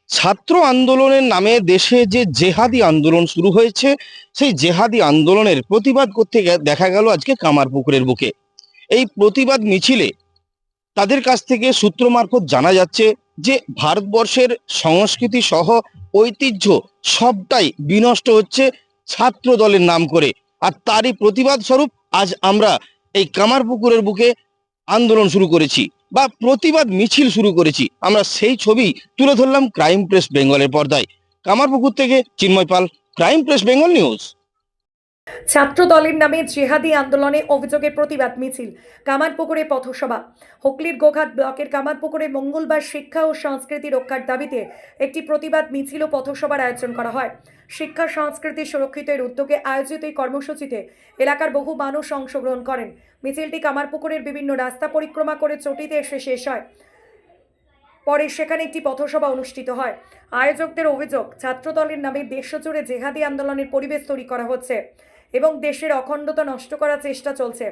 ছাত্র আন্দোলনের নামে দেশে যে জেহাদি আন্দোলন শুরু হয়েছে, সেই জেহাদি আন্দোলনের প্রতিবাদ করতে দেখা গেল আজকে কামারপুকুরের বুকে। এই প্রতিবাদ মিছিলে তাদের কাছ থেকে সূত্র মারফত জানা যাচ্ছে যে ভারতবর্ষের সংস্কৃতি সহ ঐতিহ্য সবটাই বিনষ্ট হচ্ছে ছাত্র দলের নাম করে। আর তারই প্রতিবাদ স্বরূপ আজ আমরা এই কামারপুকুরের বুকে আন্দোলন শুরু করেছি বা প্রতিবাদ মিছিল শুরু করেছি। আমরা সেই ছবি তুলে ধরলাম ক্রাইম প্রেস বেঙ্গলের পর্দায়। কামারপুকুর থেকে চিন্ময় পাল, ক্রাইম প্রেস বেঙ্গল নিউজ। ছাত্র দলের নামে জেহাদি আন্দোলনে অভিযোগের প্রতিবাদ মিছিল কামারপুকুরে পথসভা। হুগলির গোঘাট ব্লকের কামারপুকুরে মঙ্গলবার শিক্ষা ও সংস্কৃতি রক্ষার দাবিতে একটি প্রতিবাদ মিছিল ও পথসভার আয়োজন করা হয়। শিক্ষা সংস্কৃতি সুরক্ষিত এর উদ্যোগে আয়োজিত এই কর্মসূচিতে এলাকার বহু মানুষ অংশগ্রহণ করেন। মিছিলটি কামারপুকুরের বিভিন্ন রাস্তা পরিক্রমা করে চটিতে এসে শেষ হয়। পরে সেখানে একটি পথসভা অনুষ্ঠিত হয়। আয়োজকদের অভিযোগ, ছাত্রদলের নামে দেশজুড়ে জেহাদি আন্দোলনের পরিবেশ তৈরি করা হচ্ছে এবং দেশের অখণ্ডতা নষ্ট করার চেষ্টা চলছে।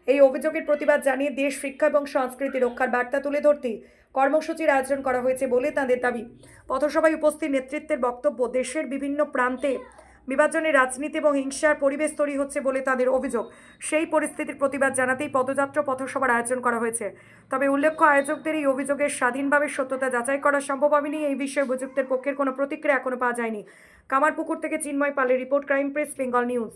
এই অভিযোগের প্রতিবাদ জানিয়ে দেশ, শিক্ষা এবং সংস্কৃতি রক্ষার বার্তা তুলে ধরতে কর্মসূচির আয়োজন করা হয়েছে বলে তাদের দাবি। পথসভায় উপস্থিত নেতৃত্বের বক্তব্য, দেশের বিভিন্ন প্রান্তে বিভাজনের রাজনীতি এবং হিংসার পরিবেশ তৈরি হচ্ছে বলে তাদের অভিযোগ। সেই পরিস্থিতির প্রতিবাদ জানাতেই পদযাত্রা পথসভার আয়োজন করা হয়েছে। তবে উল্লেখ্য, আয়োজকদের এই অভিযোগের স্বাধীনভাবে সত্যতা যাচাই করা সম্ভব হয়নি। এই বিষয়ে অভিযুক্তের পক্ষের কোনো প্রতিক্রিয়া এখনো পাওয়া যায়নি। কামারপুকুর থেকে চিন্ময় পালের report, crime press Bengal news.